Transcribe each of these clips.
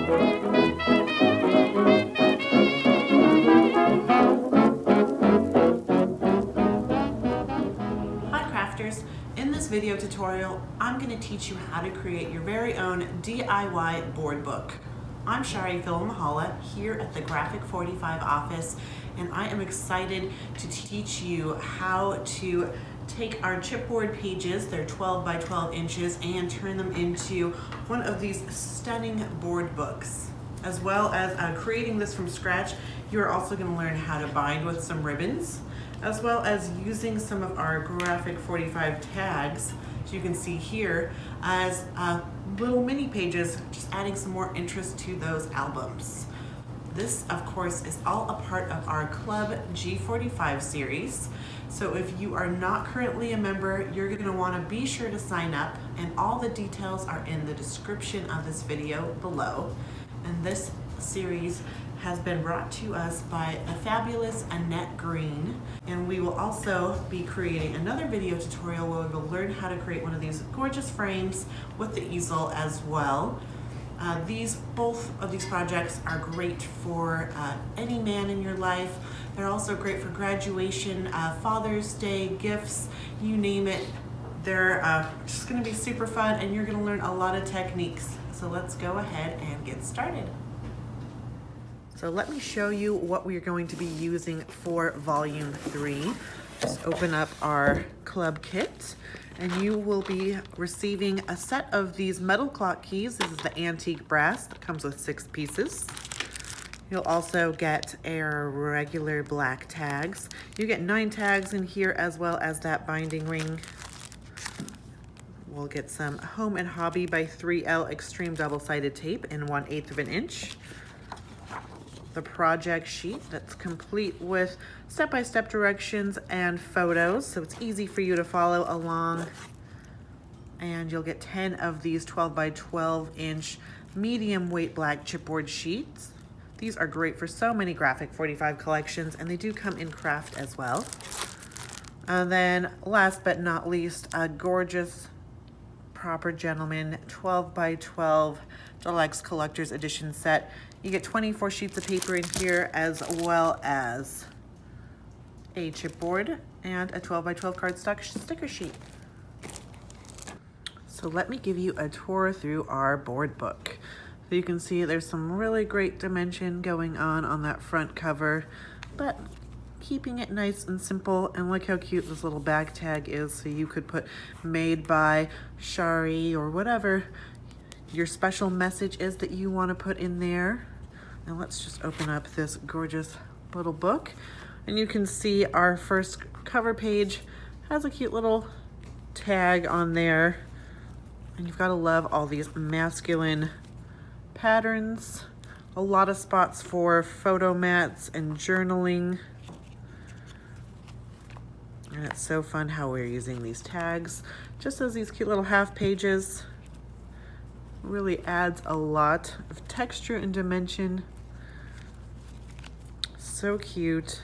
In this video tutorial, I'm going to teach you how to create your very own DIY board book. I'm Charee Filimoehala here at the Graphic 45 office, and I am excited to teach you how to take our chipboard pages, they're 12 by 12 inches, and turn them into one of these stunning board books. As well as creating this from scratch, you're also going to learn how to bind with some ribbons, as well as using some of our Graphic 45 tags, as you can see here, as little mini pages, just adding some more interest to those albums. This, of course, is all a part of our Club G45 series. So if you are not currently a member, you're going to want to be sure to sign up, and all the details are in the description of this video below. And this series has been brought to us by the fabulous Annette Green, and we will also be creating another video tutorial where we'll learn how to create one of these gorgeous frames with the easel as well. Both of these projects are great for any man in your life. They're also great for graduation, Father's Day, gifts, you name it. They're just going to be super fun, and you're going to learn a lot of techniques. So let's go ahead and get started. So let me show you what we're going to be using for volume 3. Just open up our club kit, and you will be receiving a set of these metal clock keys. This is the antique brass that comes with 6 pieces. You'll also get our regular black tags. You get 9 tags in here, as well as that binding ring. We'll get some Home and Hobby by 3L Extreme double-sided tape in 1/8 of an inch. The project sheet that's complete with step-by-step directions and photos, so it's easy for you to follow along. And you'll get 10 of these 12 by 12 inch medium weight black chipboard sheets. These are great for so many Graphic 45 collections, and they do come in craft as well. And then last but not least, a gorgeous Proper Gentleman 12 by 12 Deluxe Collector's Edition set. You get 24 sheets of paper in here, as well as a chipboard and a 12 by 12 cardstock sticker sheet. So let me give you a tour through our board book. So you can see there's some really great dimension going on that front cover, but keeping it nice and simple. And look how cute this little back tag is, so you could put made by Charee or whatever your special message is that you want to put in there. Now let's just open up this gorgeous little book, and you can see our first cover page has a cute little tag on there, and you've got to love all these masculine patterns. A lot of spots for photo mats and journaling. And it's so fun how we're using these tags just as these cute little half pages. Really adds a lot of texture and dimension. So cute.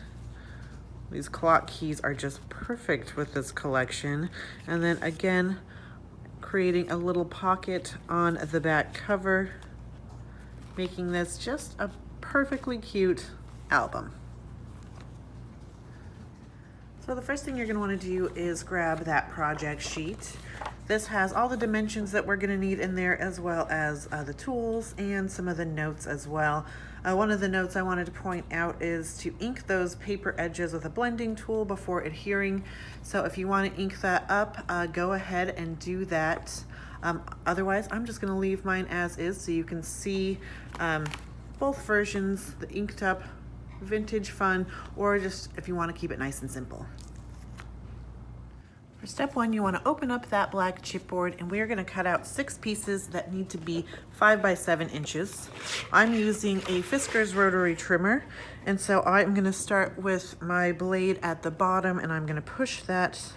These clock keys are just perfect with this collection. And then again, creating a little pocket on the back cover, making this just a perfectly cute album. So the first thing you're going to want to do is grab that project sheet. This has all the dimensions that we're going to need in there, as well as the tools and some of the notes as well. One of the notes I wanted to point out is to ink those paper edges with a blending tool before adhering. So if you want to ink that up, go ahead and do that. Otherwise, I'm just going to leave mine as is, so you can see both versions, the inked up vintage fun, or just if you want to keep it nice and simple. For step 1, you want to open up that black chipboard, and we're going to cut out 6 pieces that need to be 5 by 7 inches. I'm using a Fisker's rotary trimmer, and so I'm going to start with my blade at the bottom, and I'm going to push that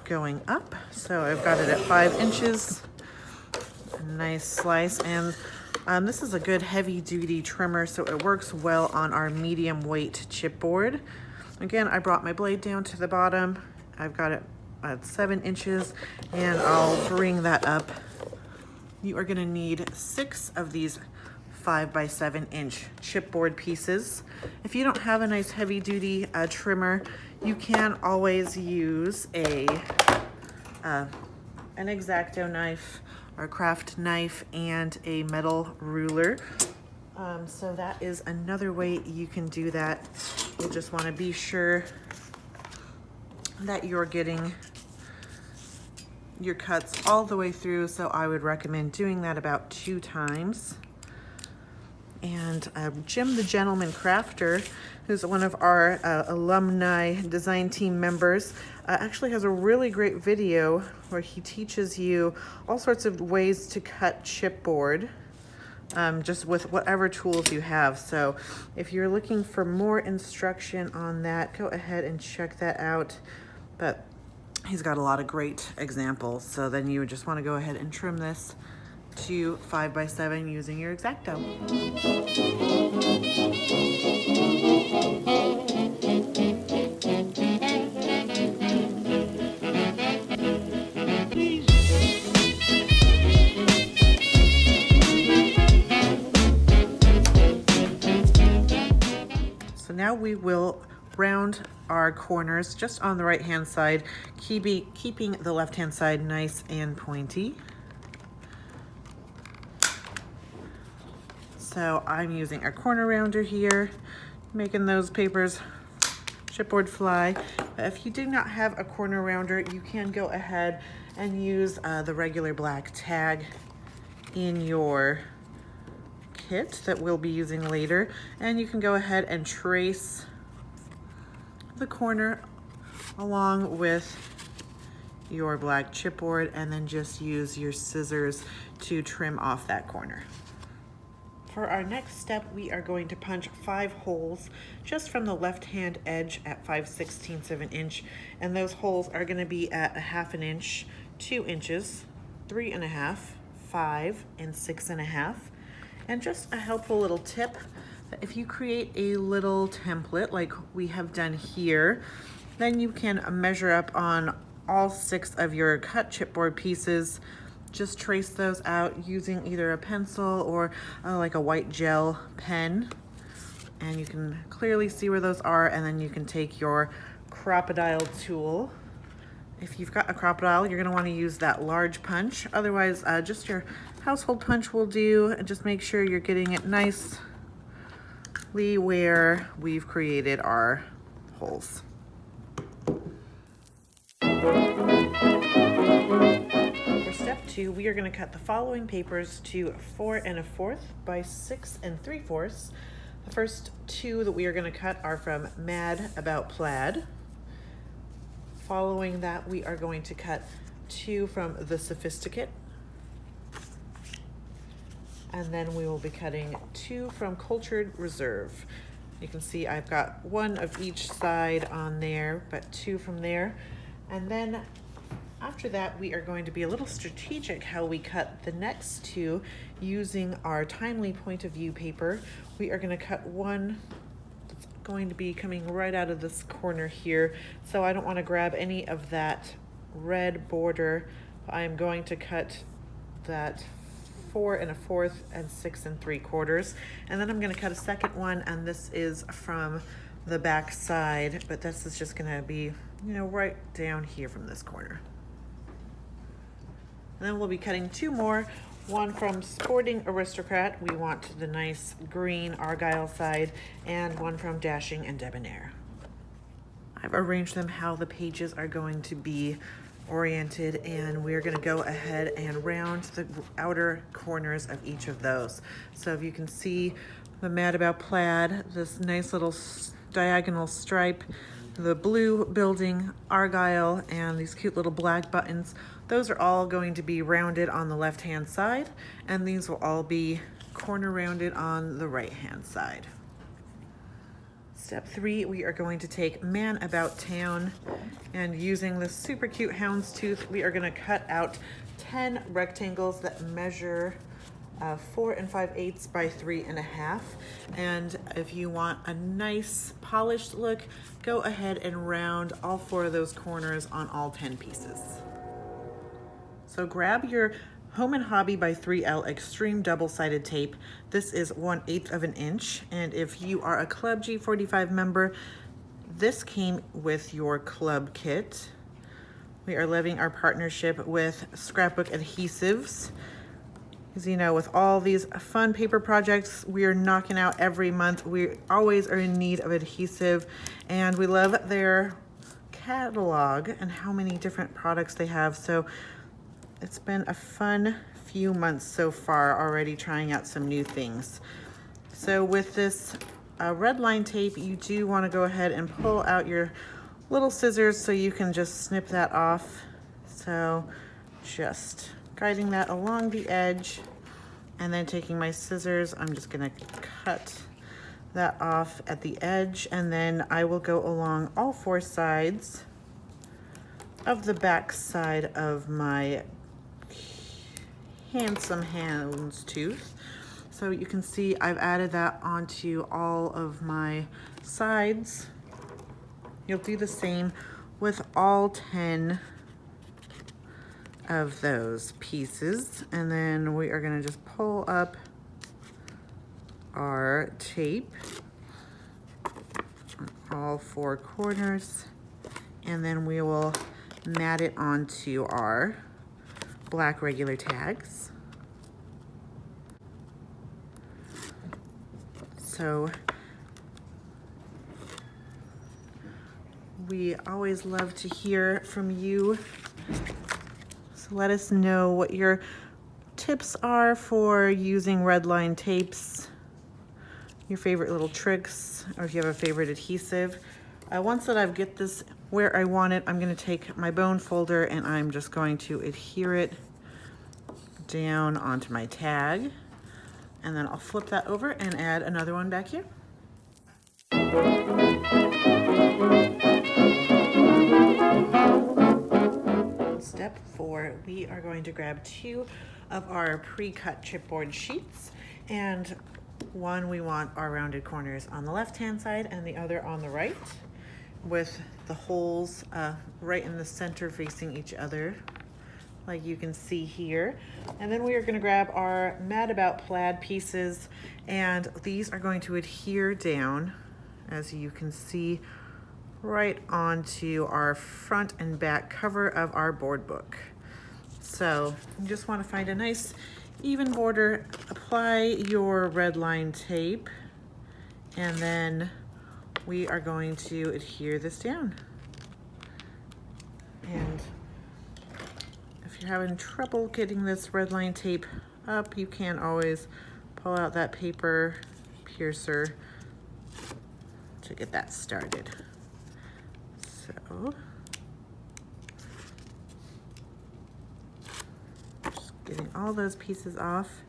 going up. So I've got it at 5 inches. A nice slice, and this is a good heavy duty trimmer, so it works well on our medium weight chipboard. Again, I brought my blade down to the bottom. I've got it at 7 inches, and I'll bring that up you are gonna need 6 of these 5 by 7 inch chipboard pieces. If you don't have a nice heavy duty trimmer, you can always use an X-Acto knife or craft knife and a metal ruler. So that is another way you can do that. You'll just want to be sure that you're getting your cuts all the way through. So I would recommend doing that about 2 times. And Jim the Gentleman Crafter, who's one of our alumni design team members, actually has a really great video where he teaches you all sorts of ways to cut chipboard, just with whatever tools you have. So if you're looking for more instruction on that, go ahead and check that out. But he's got a lot of great examples. So then you would just want to go ahead and trim this to 5 by 7 using your X-Acto. So now we will round our corners just on the right hand side, keeping the left hand side nice and pointy. So I'm using a corner rounder here, making those papers chipboard fly. If you do not have a corner rounder, you can go ahead and use the regular black tag in your kit that we'll be using later. And you can go ahead and trace the corner along with your black chipboard and then just use your scissors to trim off that corner. For our next step, we are going to punch 5 holes just from the left-hand edge at 5/16 of an inch. And those holes are gonna be at 1/2 inch, 2 inches, 3.5, 5, and 6.5. And just a helpful little tip, that if you create a little template like we have done here, then you can measure up on all 6 of your cut chipboard pieces. Just trace those out using either a pencil or like a white gel pen, and you can clearly see where those are. And then you can take your crocodile tool. If you've got a crocodile, you're going to want to use that large punch. Otherwise, just your household punch will do, and just make sure you're getting it nicely where we've created our holes. For step 2, we are going to cut the following papers to 4 1/4 by 6 3/4. The first 2 that we are going to cut are from Mad About Plaid. Following that, we are going to cut 2 from The Sophisticate. And then we will be cutting 2 from Cultured Reserve. You can see I've got 1 of each side on there, but 2 from there. And then after that, we are going to be a little strategic how we cut the next 2 using our Timely Point of View paper. We are going to cut 1 that's going to be coming right out of this corner here. So I don't want to grab any of that red border. I'm going to cut that 4 1/4 and 6 3/4. And then I'm going to cut a second one, and this is from the back side, but this is just going to be, right down here from this corner. And then we'll be cutting 2 more, one from Sporting Aristocrat. We want the nice green Argyle side, and one from Dashing and Debonair. I've arranged them how the pages are going to be oriented, and we're going to go ahead and round the outer corners of each of those. So if you can see the Mad About Plaid, this nice little diagonal stripe, the blue building Argyle, and these cute little black buttons, those are all going to be rounded on the left hand side, and these will all be corner rounded on the right hand side. Step 3, we are going to take Man About Town, and using this super cute houndstooth, we are going to cut out 10 rectangles that measure 4 5/8 by 3 1/2. And if you want a nice polished look, go ahead and round all 4 of those corners on all 10 pieces. So grab your Home and Hobby by 3L Extreme Double-Sided Tape. This is 1/8 of an inch, and if you are a Club G45 member, this came with your club kit. We are loving our partnership with Scrapbook Adhesives. As you know, with all these fun paper projects we are knocking out every month, we always are in need of adhesive, and we love their catalog and how many different products they have. So it's been a fun few months so far already, trying out some new things. So with this red line tape, you do want to go ahead and pull out your little scissors so you can just snip that off. So just guiding that along the edge, and then taking my scissors, I'm just gonna cut that off at the edge, and then I will go along all four sides of the back side of my handsome houndstooth. So you can see I've added that onto all of my sides. You'll do the same with all 10 of those pieces, and then we are going to just pull up our tape on all four corners, and then we will mat it onto our black regular tags. So we always love to hear from you. So let us know what your tips are for using red line tapes, your favorite little tricks, or if you have a favorite adhesive. Once that I've get this where I want it, I'm going to take my bone folder and I'm just going to adhere it down onto my tag, and then I'll flip that over and add another one back here. Step 4, we are going to grab 2 of our pre-cut chipboard sheets, and one we want our rounded corners on the left-hand side and the other on the right, with the holes right in the center facing each other, like you can see here. And then we are going to grab our Mad About plaid pieces, and these are going to adhere down, as you can see, right onto our front and back cover of our board book. So you just want to find a nice even border, apply your red line tape, and then we are going to adhere this down. And if you're having trouble getting this red line tape up, you can always pull out that paper piercer to get that started. So just getting all those pieces off.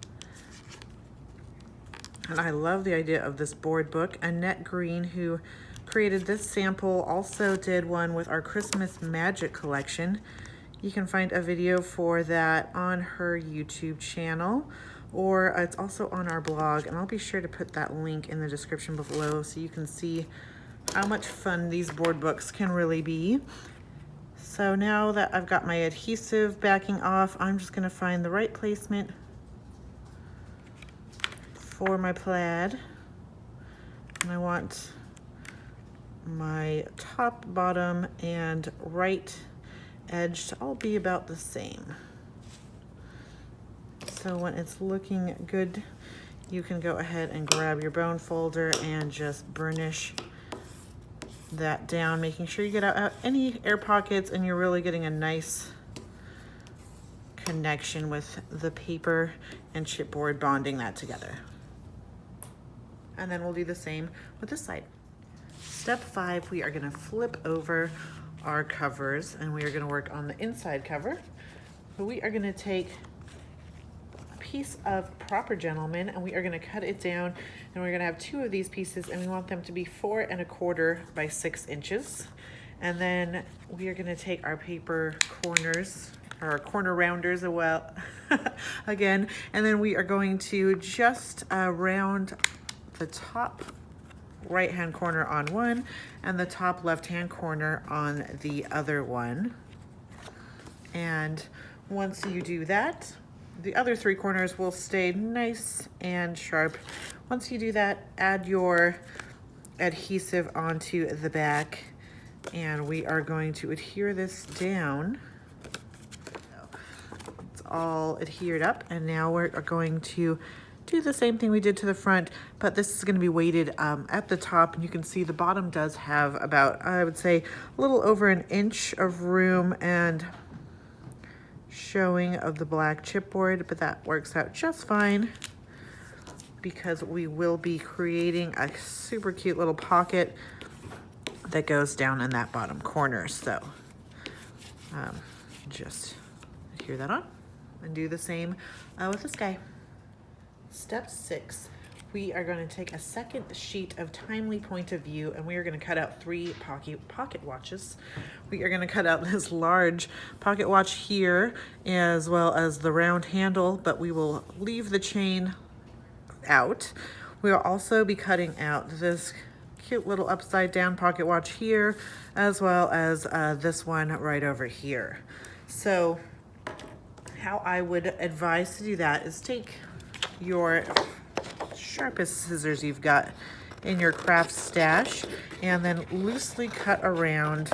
And I love the idea of this board book. Annette Green, who created this sample, also did one with our Christmas Magic collection. You can find a video for that on her YouTube channel, or it's also on our blog, and I'll be sure to put that link in the description below so you can see how much fun these board books can really be. So now that I've got my adhesive backing off, I'm just gonna find the right placement for my plaid. And I want my top, bottom, and right edge to all be about the same. So when it's looking good, you can go ahead and grab your bone folder and just burnish that down, making sure you get out any air pockets and you're really getting a nice connection with the paper and chipboard, bonding that together. And then we'll do the same with this side. Step 5, we are going to flip over our covers, and we are going to work on the inside cover. So we are going to take a piece of Proper Gentleman, and we are going to cut it down, and we're going to have 2 of these pieces, and we want them to be 4 1/4 by 6 inches. And then we are going to take our paper corners, or our corner rounders again, and then we are going to just round the top right-hand corner on one and the top left-hand corner on the other one. And once you do that, the other three corners will stay nice and sharp. Once you do that, add your adhesive onto the back, and we are going to adhere this down. It's all adhered up, and now we're going to do the same thing we did to the front, but this is going to be weighted at the top, and you can see the bottom does have about, I would say, a little over an inch of room and showing of the black chipboard, but that works out just fine because we will be creating a super cute little pocket that goes down in that bottom corner. So just adhere that on and do the same with this guy. Step 6, we are going to take a second sheet of timely point of view, and we are going to cut out 3 pocket watches. We are going to cut out this large pocket watch here, as well as the round handle, but we will leave the chain out. We will also be cutting out this cute little upside down pocket watch here, as well as this one right over here. So how I would advise to do that is take your sharpest scissors you've got in your craft stash and then loosely cut around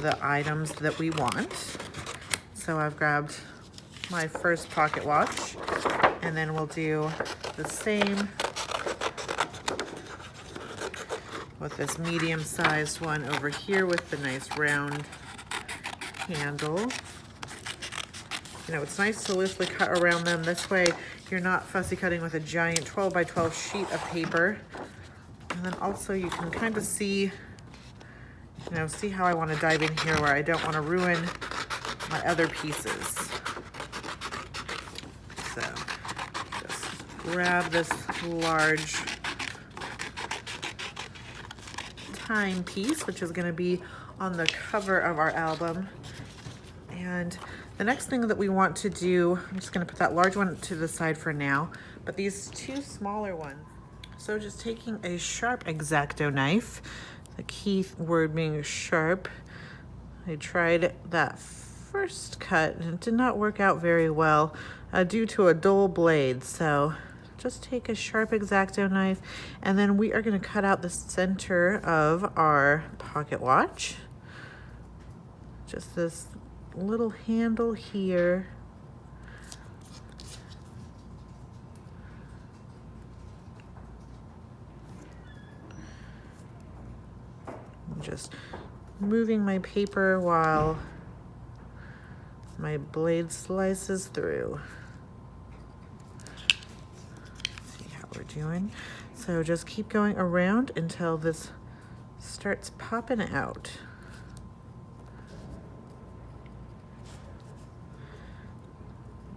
the items that we want. So I've grabbed my first pocket watch, and then we'll do the same with this medium-sized one over here with the nice round handle. You know, it's nice to loosely cut around them. This way you're not fussy cutting with a giant 12 by 12 sheet of paper. And then also you can kind of see, you know, see how I want to dive in here where I don't want to ruin my other pieces. So just grab this large timepiece, which is going to be on the cover of our album. And the next thing that we want to do, I'm just going to put that large one to the side for now, but these 2 smaller ones. So just taking a sharp X-Acto knife, the key word being sharp. I tried that first cut and it did not work out very well due to a dull blade. So just take a sharp X-Acto knife, and then we are going to cut out the center of our pocket watch. Just this little handle here. I'm just moving my paper while my blade slices through. See how we're doing. So just keep going around until this starts popping out.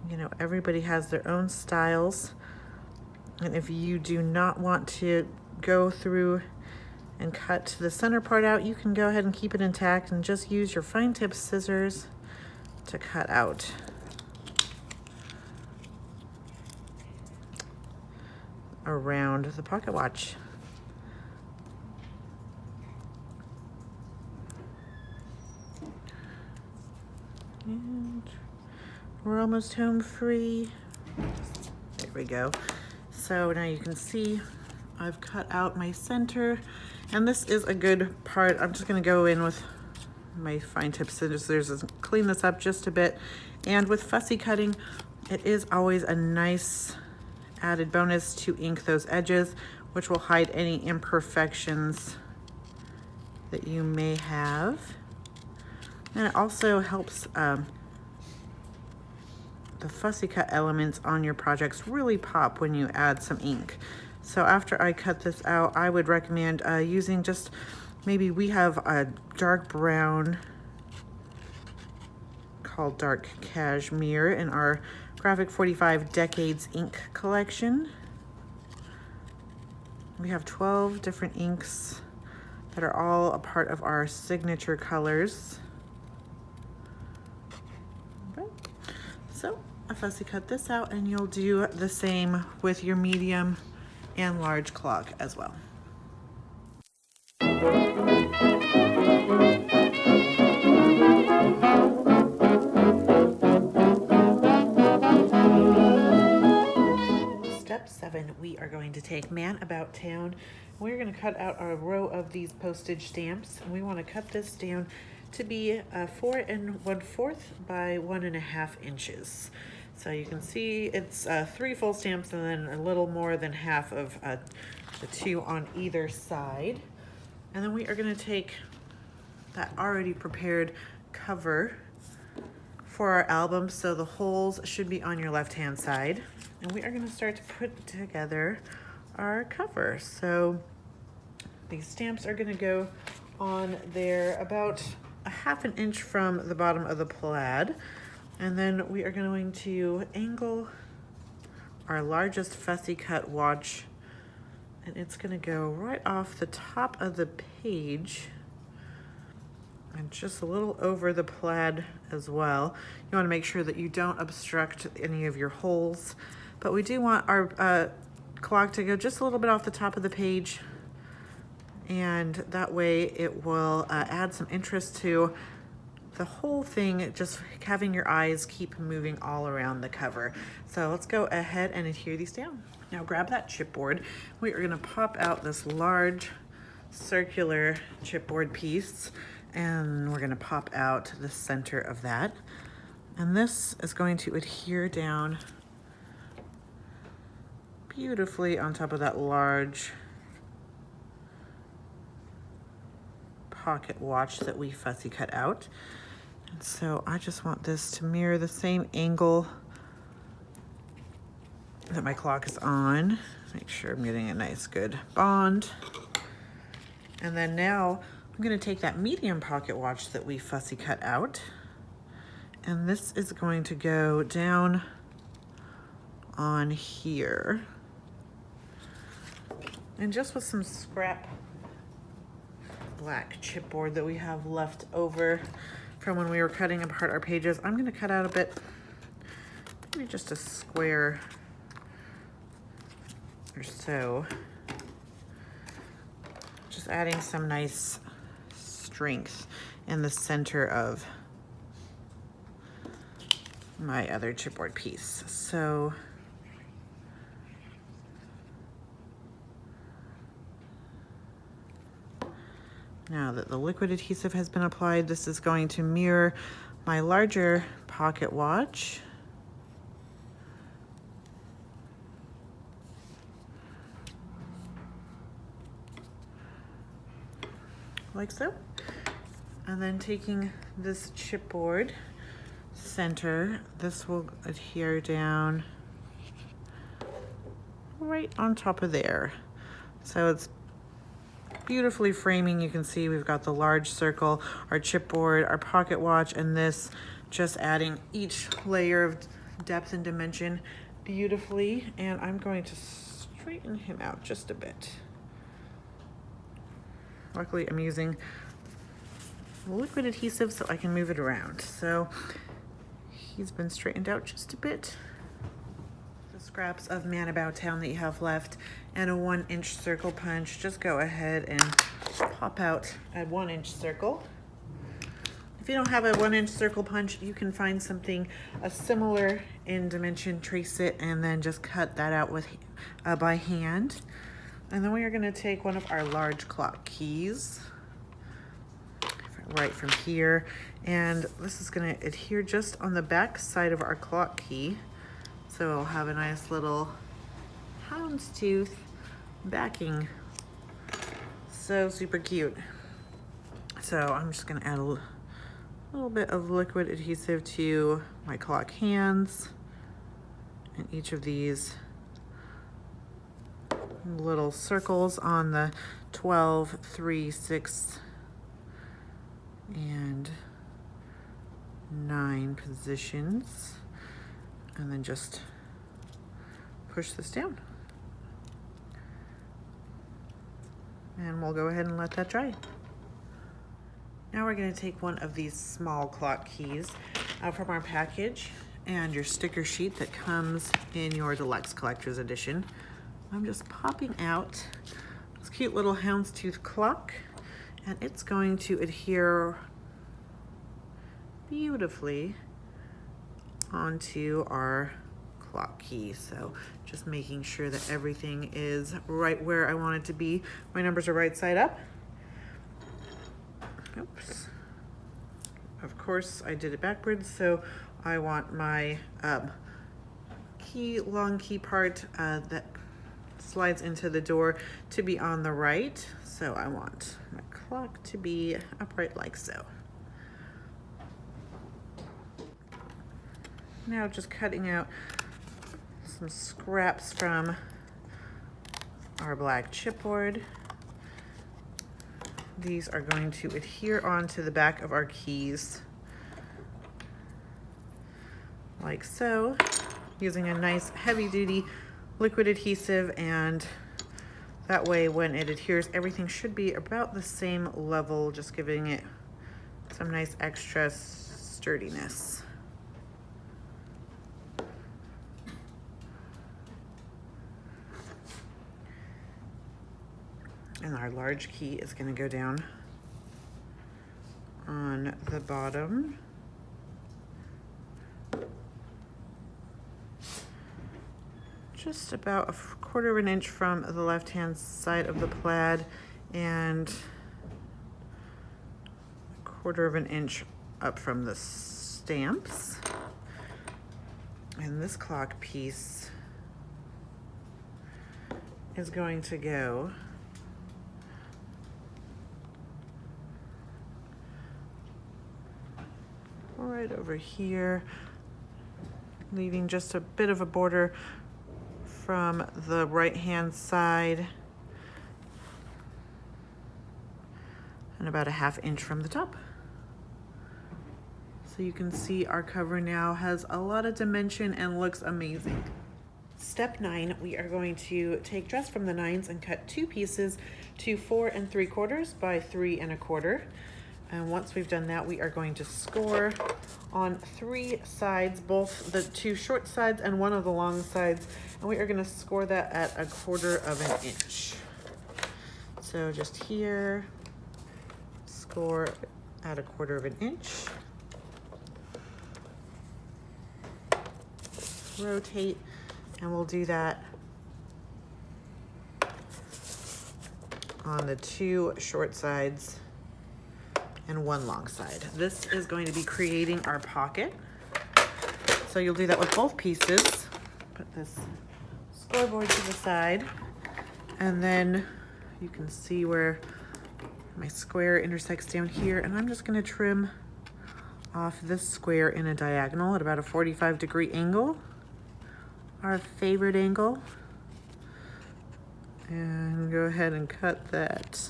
You know, everybody has their own styles, and if you do not want to go through and cut the center part out, you can go ahead and keep it intact and just use your fine tip scissors to cut out around the pocket watch. And we're almost home free. There we go. So now you can see I've cut out my center, and this is a good part. I'm just gonna go in with my fine tip scissors and clean this up just a bit. And with fussy cutting, it is always a nice added bonus to ink those edges, which will hide any imperfections that you may have. And it also helps the fussy cut elements on your projects really pop when you add some ink. So after I cut this out, I would recommend using just, maybe we have a dark brown called Dark Cashmere in our Graphic 45 Decades ink collection. We have 12 different inks that are all a part of our signature colors. So I fussy cut this out, and you'll do the same with your medium and large clock as well. step 7, we are going to take Man About Town. We're going to cut out a row of these postage stamps, and we want to cut this down to be 4 1/4 by 1.5 inches. So you can see it's 3 full stamps and then a little more than half of the 2 on either side. And then we are going to take that already prepared cover for our album, so the holes should be on your left-hand side. And we are going to start to put together our cover. So these stamps are going to go on there about 1/2 inch from the bottom of the plaid. And then we are going to angle our largest fussy cut watch, and it's going to go right off the top of the page and just a little over the plaid as well. You want to make sure that you don't obstruct any of your holes, but we do want our clock to go just a little bit off the top of the page, and that way it will add some interest to the whole thing, just having your eyes keep moving all around the cover. So let's go ahead and adhere these down. Now grab that chipboard. We are going to pop out this large circular chipboard piece, and we're going to pop out the center of that. And this is going to adhere down beautifully on top of that large pocket watch that we fussy cut out. And so I just want this to mirror the same angle that my clock is on. Make sure I'm getting a nice good bond. And then now I'm going to take that medium pocket watch that we fussy cut out, and this is going to go down on here. And just with some scrap black chipboard that we have left over from when we were cutting apart our pages, I'm going to cut out a bit, maybe just a square or so, just adding some nice strength in the center of my other chipboard piece. So now that the liquid adhesive has been applied, this is going to mirror my larger pocket watch. Like so. And then taking this chipboard center, this will adhere down right on top of there. So it's beautifully framing. You can see we've got the large circle, our chipboard, our pocket watch, and this just adding each layer of depth and dimension beautifully. And I'm going to straighten him out just a bit. Luckily, I'm using liquid adhesive so I can move it around. So he's been straightened out just a bit. The scraps of Man About Town that you have left and a 1-inch circle punch, just go ahead and pop out a 1-inch circle. If you don't have a 1-inch circle punch, you can find something similar in dimension, trace it, and then just cut that out with by hand. And then we are going to take one of our large clock keys right from here, and this is going to adhere just on the back side of our clock key, so it'll have a nice little houndstooth backing. So super cute. So I'm just going to add a little bit of liquid adhesive to my clock hands and each of these little circles on the 12, 3, 6, and 9 positions, and then just push this down. And we'll go ahead and let that dry. Now we're going to take one of these small clock keys out from our package and your sticker sheet that comes in your Deluxe Collector's Edition. I'm just popping out this cute little houndstooth clock, and it's going to adhere beautifully onto our clock key. So just making sure that everything is right where I want it to be. My numbers are right side up. Oops. Of course, I did it backwards, so I want my long key part that slides into the door to be on the right. So I want my clock to be upright like so. Now just cutting out some scraps from our black chipboard. These are going to adhere onto the back of our keys like so, using a nice heavy duty liquid adhesive, and that way when it adheres, everything should be about the same level, just giving it some nice extra sturdiness. And our large key is going to go down on the bottom. Just about a 1/4 of an inch from the left-hand side of the plaid, and 1/4 of an inch up from the stamps. And this clock piece is going to go right over here, leaving just a bit of a border from the right-hand side and about a 1/2 inch from the top. So you can see our cover now has a lot of dimension and looks amazing. Step 9, we are going to take dress from the 9s and cut 2 pieces to 4 3/4 by 3 1/4. And once we've done that, we are going to score on 3 sides, both the 2 short sides and 1 of the long sides. And we are going to score that at 1/4 of an inch. So just here, score at 1/4 of an inch. Rotate, and we'll do that on the 2 short sides and 1 long side. This is going to be creating our pocket. So you'll do that with both pieces. Put this scoreboard to the side, and then you can see where my square intersects down here, and I'm just going to trim off this square in a diagonal at about a 45-degree angle, our favorite angle, and go ahead and cut that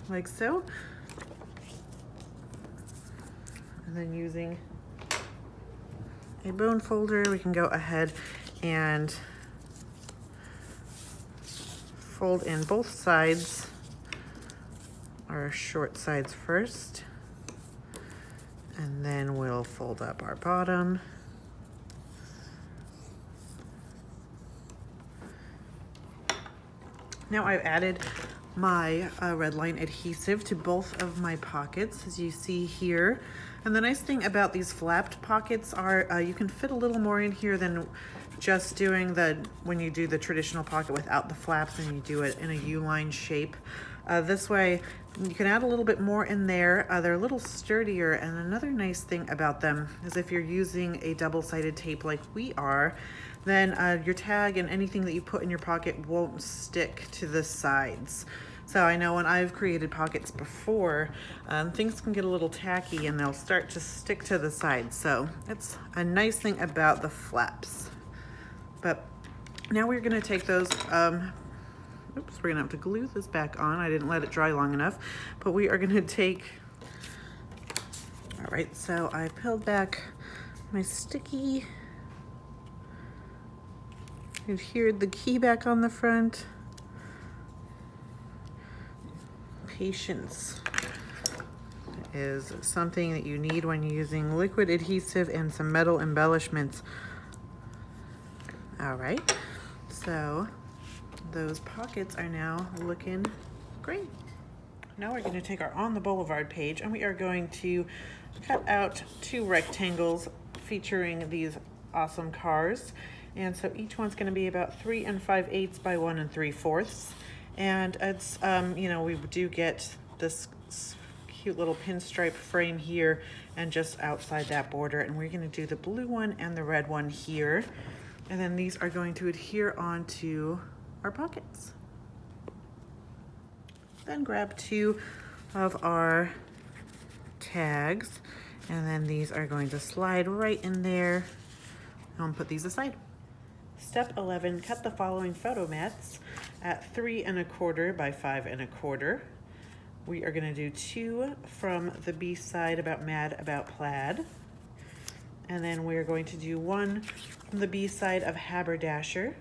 like so. And then using a bone folder, we can go ahead and fold in both sides, our short sides first, and then we'll fold up our bottom. Now I've added my red line adhesive to both of my pockets, as you see here. And the nice thing about these flapped pockets are you can fit a little more in here than just doing when you do the traditional pocket without the flaps and you do it in a U-line shape. This way you can add a little bit more in there. They're a little sturdier, and another nice thing about them is if you're using a double-sided tape like we are, then your tag and anything that you put in your pocket won't stick to the sides. So I know when I've created pockets before, things can get a little tacky and they'll start to stick to the sides. So it's a nice thing about the flaps. But now we're gonna take those, oops, we're gonna have to glue this back on. I didn't let it dry long enough, but we are gonna take, all right, so I peeled back my sticky, adhered the key back on the front. Patience is something that you need when using liquid adhesive and some metal embellishments. All right, so those pockets are now looking great. Now we're going to take our On the Boulevard page, and we are going to cut out 2 rectangles featuring these awesome cars. And so each one's gonna be about 3 5/8 by 1 3/4. And it's, you know, we do get this cute little pinstripe frame here and just outside that border. And we're gonna do the blue one and the red one here. And then these are going to adhere onto our pockets. Then grab 2 of our tags, and then these are going to slide right in there. I'll put these aside. Step 11, cut the following photo mats at 3 1/4 by 5 1/4. We are gonna do 2 from the B side about Mad About Plaid. And then we're going to do 1 from the B side of Haberdasher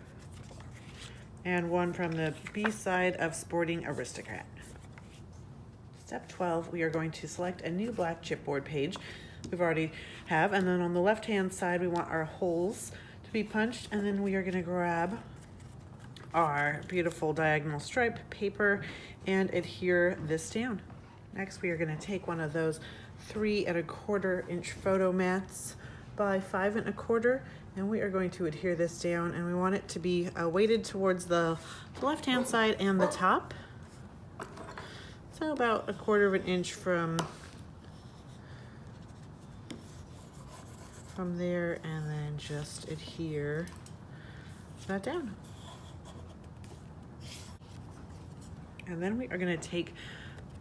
and 1 from the B side of Sporting Aristocrat. Step 12, we are going to select a new black chipboard page. We've already have, and then on the left-hand side, we want our holes to be punched, and then we are gonna grab our beautiful diagonal stripe paper and adhere this down. Next, we are gonna take one of those 3 1/4 inch photo mats by 5 1/4, and we are going to adhere this down, and we want it to be weighted towards the left-hand side and the top. So about 1/4 inch from there, and then just adhere that down. And then we are gonna take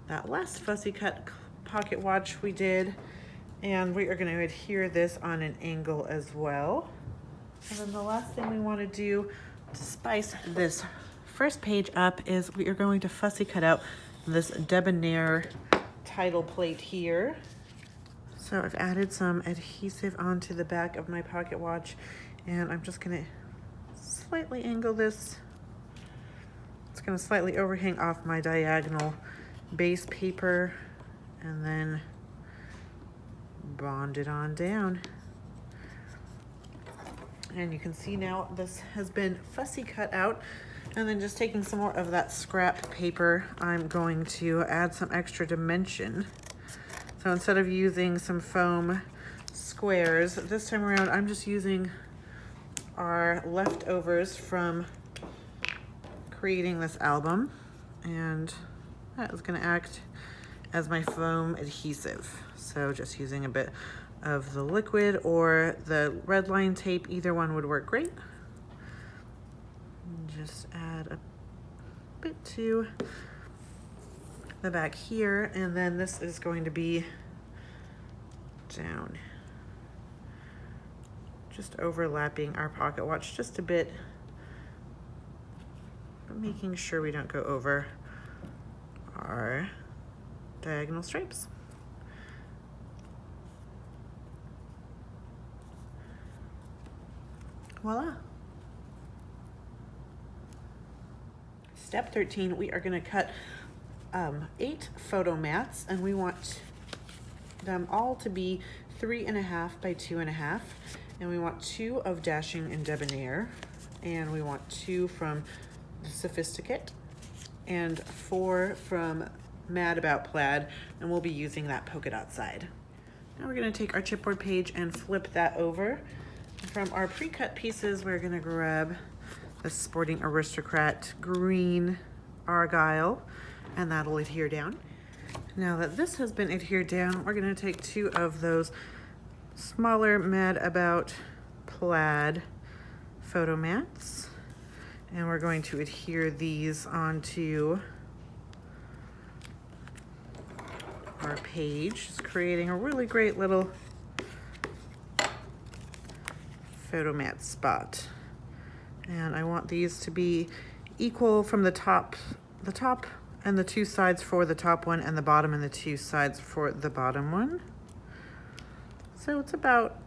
that last fussy cut pocket watch we did, and we are gonna adhere this on an angle as well. And then the last thing we wanna do to spice this first page up is we are going to fussy cut out this debonair title plate here. So I've added some adhesive onto the back of my pocket watch, and I'm just gonna slightly angle this. It's gonna slightly overhang off my diagonal base paper, and then bond it on down. And you can see now this has been fussy cut out. And then just taking some more of that scrap paper, I'm going to add some extra dimension. So instead of using some foam squares, this time around I'm just using our leftovers from creating this album. And that is gonna act as my foam adhesive. So just using a bit of the liquid or the red line tape, either one would work great. Just add a bit to the back here, and then this is going to be down, just overlapping our pocket watch just a bit, but making sure we don't go over our diagonal stripes. Voila. Step 13, we are gonna cut 8 photo mats, and we want them all to be 3 1/2 by 2 1/2. And we want 2 of Dashing and Debonair, and we want 2 from Sophisticate, and 4 from Mad About Plaid, and we'll be using that polka dot side. Now we're gonna take our chipboard page and flip that over. From our pre-cut pieces, we're gonna grab the Sporting Aristocrat green argyle, and that'll adhere down. Now that this has been adhered down, we're gonna take 2 of those smaller Mad About Plaid photo mats, and we're going to adhere these onto our page, just creating a really great little photo mat spot. And I want these to be equal from the top and the 2 sides for the top one, and the bottom and the 2 sides for the bottom one. So it's about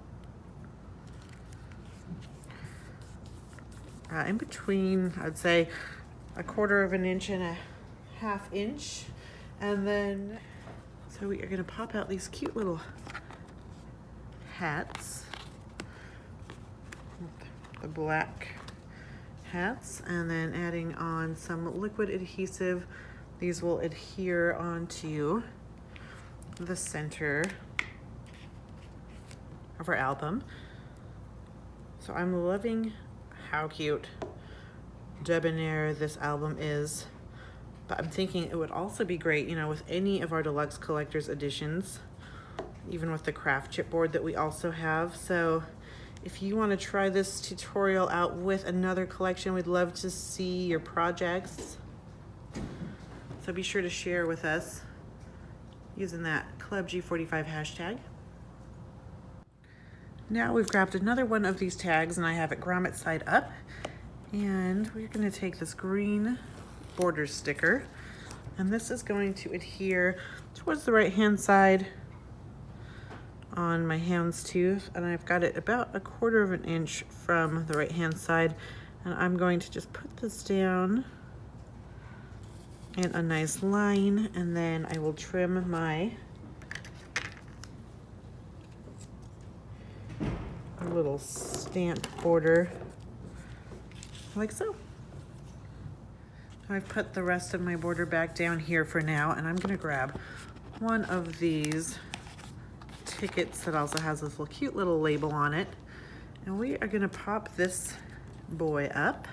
in between, I'd say 1/4 inch and 1/2 inch. And then, so we are gonna pop out these cute little hats, the black hats, and then adding on some liquid adhesive. These will adhere onto the center of our album. So I'm loving how cute debonair this album is, but I'm thinking it would also be great, you know, with any of our deluxe collector's editions, even with the craft chipboard that we also have. So if you want to try this tutorial out with another collection, we'd love to see your projects. So be sure to share with us using that Club G45 hashtag. Now we've grabbed another one of these tags and I have it grommet side up. And we're going to take this green border sticker, and this is going to adhere towards the right hand side on my houndstooth, and I've got it about 1/4 of an inch from the right hand side, and I'm going to just put this down in a nice line, and then I will trim my little stamp border like so. I've put the rest of my border back down here for now, and I'm gonna grab one of these tickets that also has this little cute little label on it, and we are gonna pop this boy up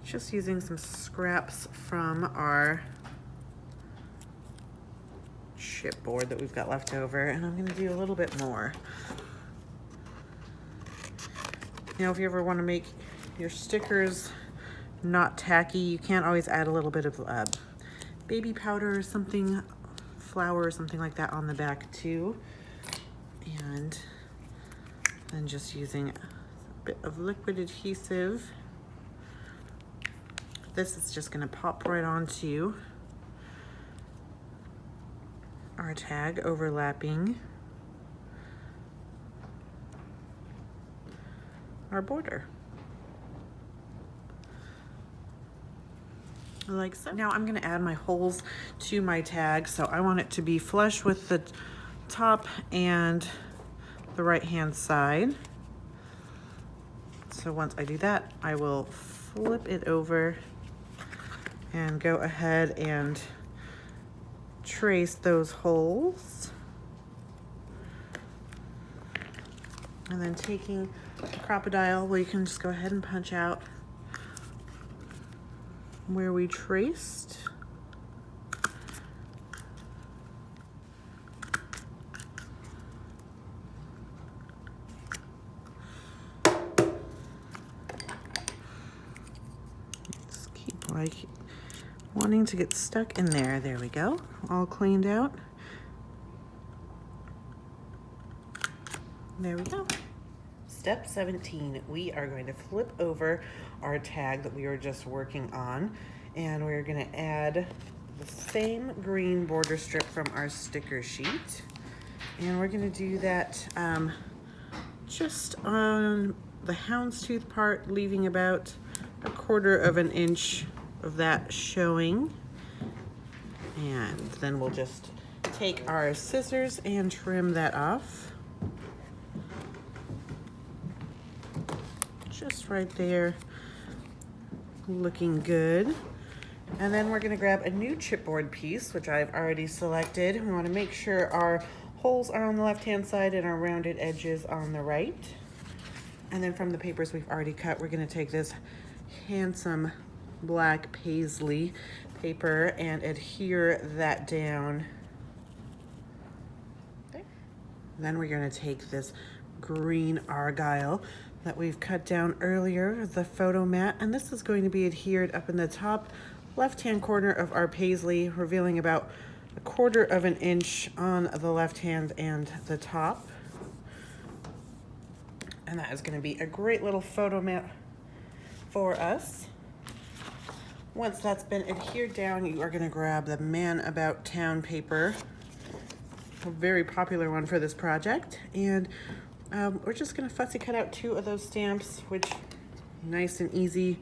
just using some scraps from our chipboard that we've got left over, and I'm gonna do a little bit more. You know, if you ever want to make your stickers not tacky, you can't always add a little bit of baby powder or something, flour or something like that on the back too. And then just using a bit of liquid adhesive. This is just going to pop right onto our tag, overlapping our border. Like so. Now I'm going to add my holes to my tag, so I want it to be flush with the top and the right hand side. So once I do that, I will flip it over and go ahead and trace those holes. And then taking the crocodile, we can just go ahead and punch out where we traced. Just keep like wanting to get stuck in there. There we go, all cleaned out. There we go. Step 17, we are going to flip over our tag that we were just working on, and we're going to add the same green border strip from our sticker sheet, and we're going to do that just on the houndstooth part, leaving about 1/4 of an inch of that showing. And then we'll just take our scissors and trim that off. Just right there, looking good. And then we're going to grab a new chipboard piece, which I've already selected. We want to make sure our holes are on the left hand side and our rounded edges on the right. And then from the papers we've already cut, we're going to take this handsome black paisley paper and adhere that down. Okay. Then we're going to take this green argyle that we've cut down earlier, the photo mat, and this is going to be adhered up in the top left-hand corner of our paisley, revealing about 1/4 of an inch on the left hand and the top. And that is going to be a great little photo mat for us. Once that's been adhered down, you are going to grab the Man About Town paper, a very popular one for this project, and we're just going to fussy cut out 2 of those stamps, which nice and easy.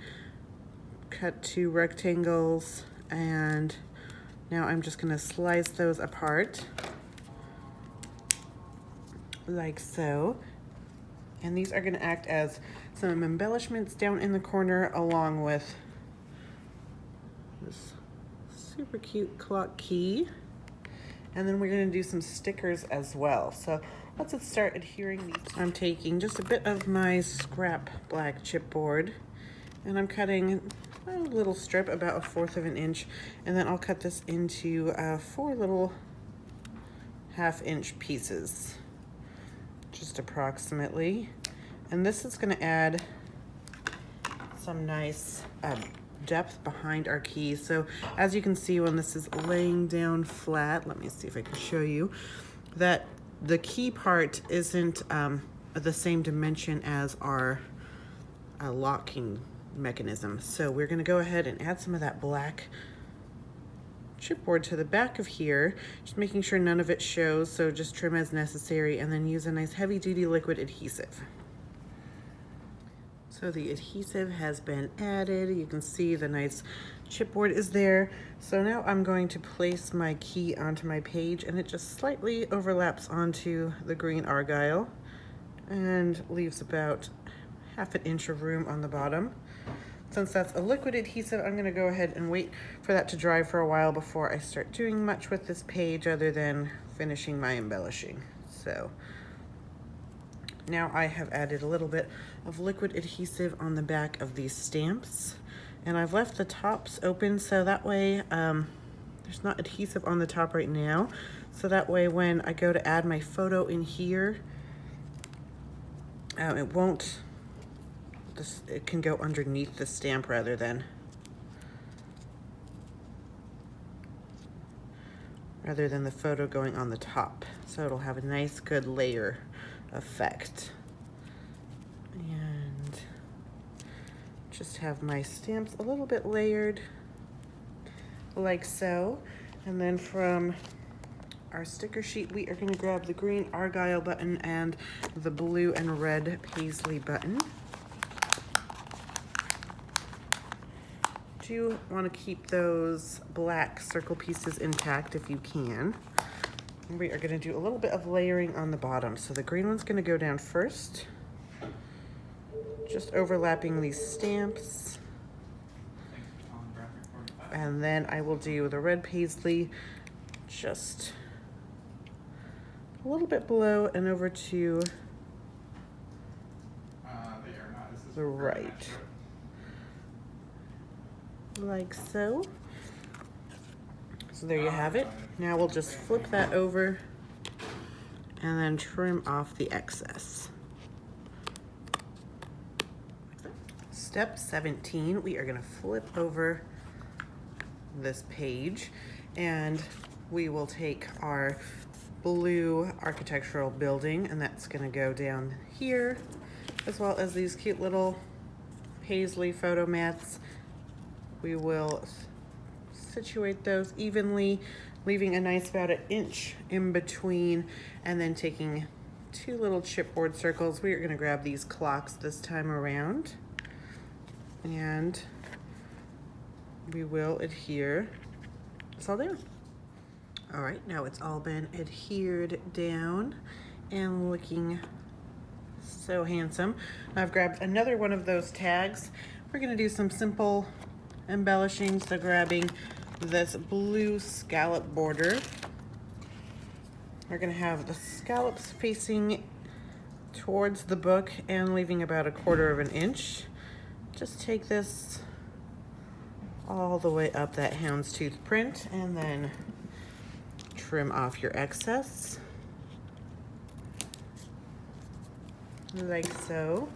Cut 2 rectangles, and now I'm just going to slice those apart like so. And these are going to act as some embellishments down in the corner, along with this super cute clock key. And then we're going to do some stickers as well. So let's start adhering these. I'm taking just a bit of my scrap black chipboard and I'm cutting a little strip about 1/4 of an inch, and then I'll cut this into 4 little 1/2 inch pieces, just approximately. And this is going to add some nice depth behind our key. So as you can see, when this is laying down flat, let me see if I can show you, that the key part isn't the same dimension as our locking mechanism. So we're going to go ahead and add some of that black chipboard to the back of here, just making sure none of it shows, so just trim as necessary, and then use a nice heavy duty liquid adhesive. So the adhesive has been added. You can see the nice chipboard is there. So now I'm going to place my key onto my page, and it just slightly overlaps onto the green argyle and leaves about 1/2 inch of room on the bottom. Since that's a liquid adhesive, I'm gonna go ahead and wait for that to dry for a while before I start doing much with this page other than finishing my embellishing. So now I have added a little bit of liquid adhesive on the back of these stamps, and I've left the tops open so that way there's not adhesive on the top right now. So that way when I go to add my photo in here, it can go underneath the stamp rather than the photo going on the top. So it'll have a nice good layer effect. And just have my stamps a little bit layered like so. And then from our sticker sheet, we are going to grab the green argyle button and the blue and red paisley button. You want to keep those black circle pieces intact if you can. And we are going to do a little bit of layering on the bottom. So the green one's going to go down first, just overlapping these stamps. And then I will do the red paisley just a little bit below and over to the right. Like so. So there you have it. Now we'll just flip that over and then trim off the excess. Step 17, we are going to flip over this page and we will take our blue architectural building, and that's going to go down here, as well as these cute little paisley photo mats. We will situate those evenly, leaving a nice about 1 inch in between, and then taking 2 little chipboard circles. We are going to grab these clocks this time around, and we will adhere this all down. All right, now it's all been adhered down and looking so handsome. I've grabbed another one of those tags. We're going to do some simple embellishing, so grabbing this blue scallop border. We're going to have the scallops facing towards the book and leaving about 1/4 of an inch. Just take this all the way up that houndstooth print and then trim off your excess like so.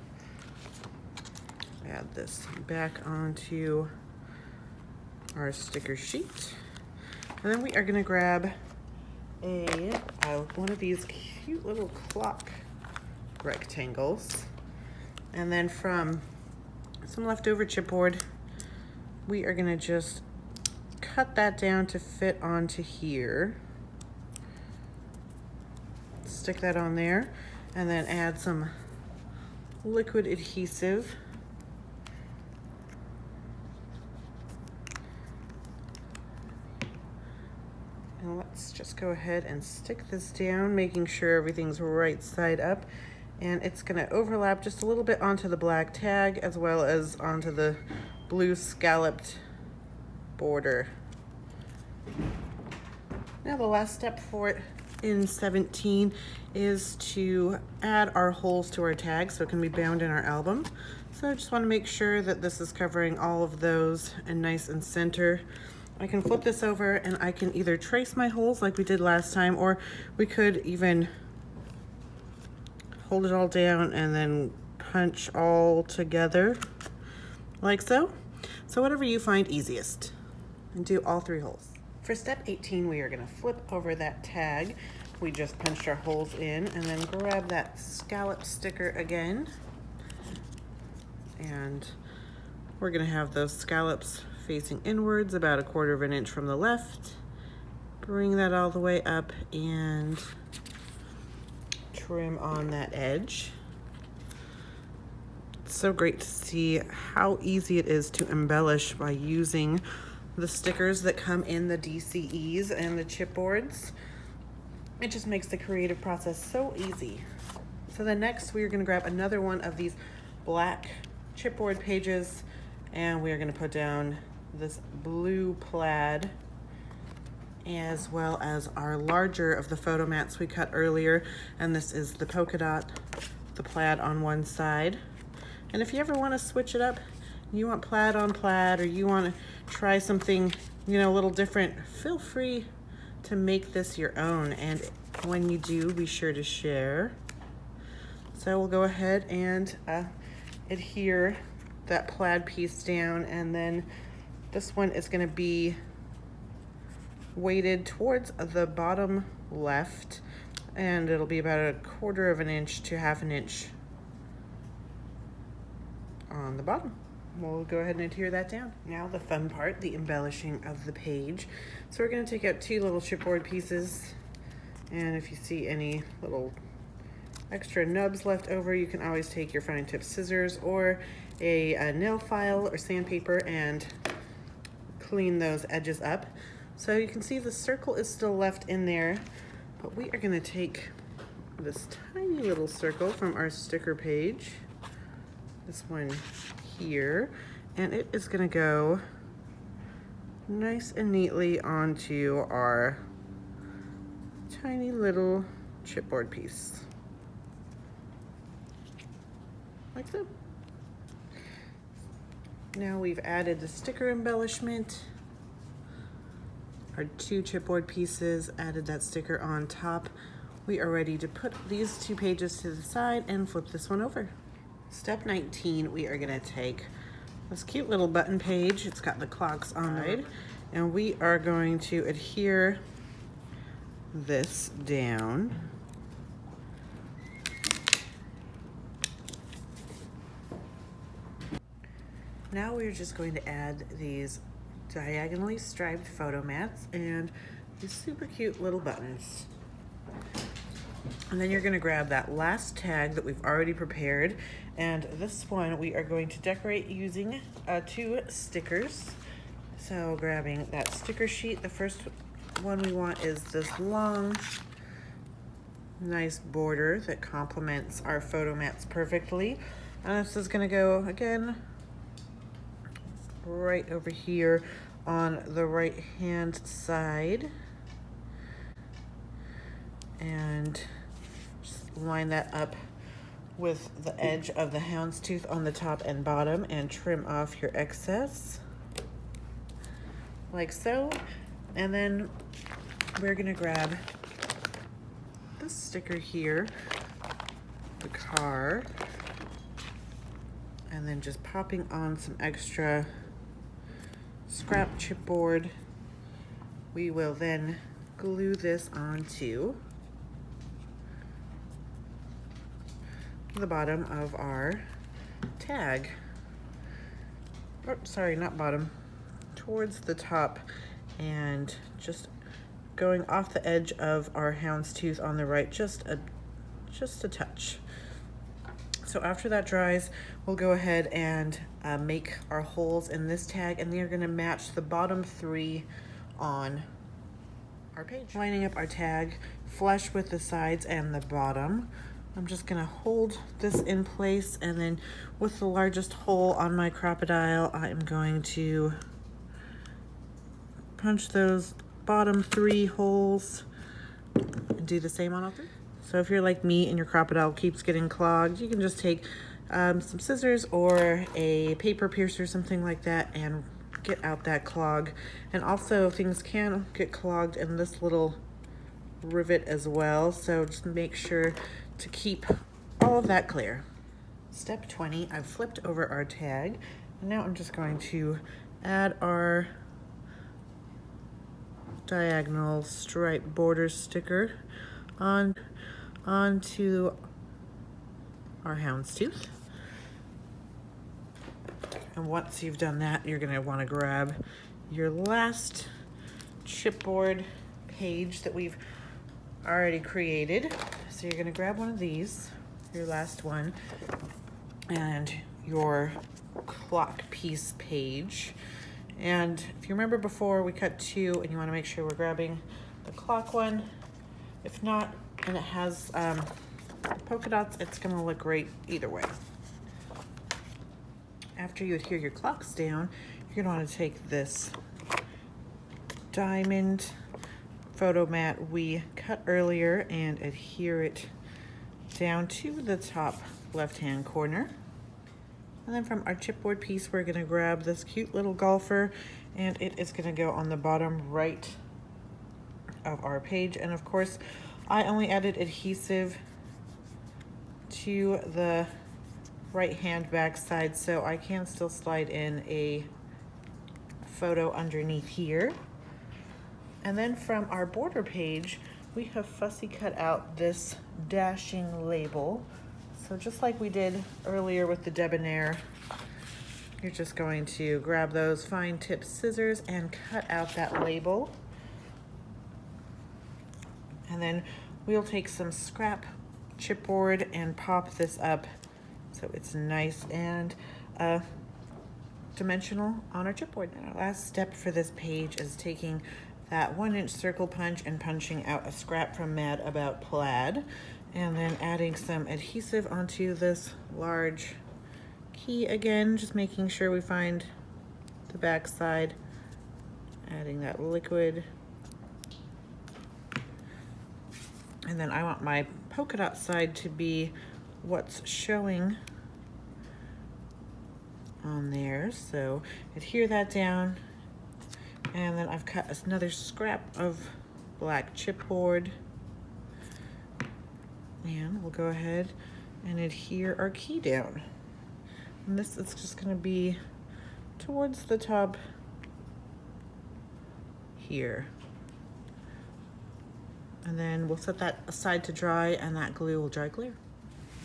Add this back onto our sticker sheet, and then we are going to grab one of these cute little clock rectangles, and then from some leftover chipboard we are going to just cut that down to fit onto here. Stick that on there and then add some liquid adhesive. And let's just go ahead and stick this down, making sure everything's right side up. And it's going to overlap just a little bit onto the black tag as well as onto the blue scalloped border. Now the last step for it in 17 is to add our holes to our tag so it can be bound in our album. So I just want to make sure that this is covering all of those and nice and center. I can flip this over and I can either trace my holes like we did last time, or we could even hold it all down and then punch all together like so. So whatever you find easiest, and do all 3 holes. For step 18, we are going to flip over that tag we just punched our holes in, and then grab that scallop sticker again. And we're going to have those scallops facing inwards about 1/4 of an inch from the left. Bring that all the way up and trim on that edge. It's so great to see how easy it is to embellish by using the stickers that come in the DCEs and the chipboards. It just makes the creative process so easy. So then next we are going to grab another one of these black chipboard pages, and we are going to put down this blue plaid, as well as our larger of the photo mats we cut earlier, and this is the polka dot, the plaid on one side. And if you ever want to switch it up, you want plaid on plaid, or you want to try something, you know, a little different, feel free to make this your own, and when you do, be sure to share. So we'll go ahead and adhere that plaid piece down, and then this one is going to be weighted towards the bottom left, and it'll be about 1/4 of an inch to 1/2 an inch on the bottom. We'll go ahead and adhere that down. Now the fun part, the embellishing of the page. So we're going to take out 2 little chipboard pieces, and if you see any little extra nubs left over, you can always take your fine tip scissors or a nail file or sandpaper and clean those edges up. So you can see the circle is still left in there, but we are going to take this tiny little circle from our sticker page, this one here, and it is going to go nice and neatly onto our tiny little chipboard piece, like so. Now we've added the sticker embellishment, our 2 chipboard pieces, added that sticker on top. We are ready to put these 2 pages to the side and flip this one over. Step 19, we are going to take this cute little button page. It's got the clocks on it, and we are going to adhere this down. Now we're just going to add these diagonally striped photo mats and these super cute little buttons. And then you're going to grab that last tag that we've already prepared, and this one we are going to decorate using 2 stickers. So grabbing that sticker sheet, the first one we want is this long, nice border that complements our photo mats perfectly. And this is going to go again right over here on the right hand side, and just line that up with the edge of the houndstooth on the top and bottom, and trim off your excess like so. And then we're gonna grab this sticker here, the car, and then just popping on some extra scrap chipboard. We will then glue this onto the bottom of our tag. Oh, sorry, not bottom, towards the top, and just going off the edge of our houndstooth on the right, just a touch. So after that dries, we'll go ahead and make our holes in this tag, and they're gonna match the bottom 3 on our page. Lining up our tag flush with the sides and the bottom. I'm just gonna hold this in place, and then with the largest hole on my crocodile, I am going to punch those bottom 3 holes And do the same on all three. So if you're like me and your crocodile keeps getting clogged, you can just take some scissors or a paper piercer, something like that, and get out that clog. And also things can get clogged in this little rivet as well, so just make sure to keep all of that clear. Step 20, I've flipped over our tag, and now I'm just going to add our diagonal stripe border sticker onto our houndstooth. And once you've done that, you're gonna wanna grab your last chipboard page that we've already created. So you're gonna grab one of these, your last one, and your clock piece page. And if you remember before, we cut two, and you wanna make sure we're grabbing the clock one. If not, and it has polka dots, it's gonna look great either way. After you adhere your clocks down, you're gonna wanna take this diamond photo mat we cut earlier and adhere it down to the top left-hand corner. And then from our chipboard piece, we're gonna grab this cute little golfer, and it is gonna go on the bottom right of our page. And of course, I only added adhesive to the right-hand back side, so I can still slide in a photo underneath here. And then from our border page, we have fussy cut out this dashing label. So just like we did earlier with the debonair, you're just going to grab those fine tip scissors and cut out that label. And then we'll take some scrap chipboard and pop this up so it's nice and dimensional on our chipboard. And our last step for this page is taking that 1-inch circle punch and punching out a scrap from Mad About Plaid, and then adding some adhesive onto this large key again, just making sure we find the back side, adding that liquid. And then I want my polka dot side to be what's showing on there, so adhere that down. And then I've cut another scrap of black chipboard, and we'll go ahead and adhere our key down. And this is just going to be towards the top here. And then we'll set that aside to dry, and that glue will dry clear.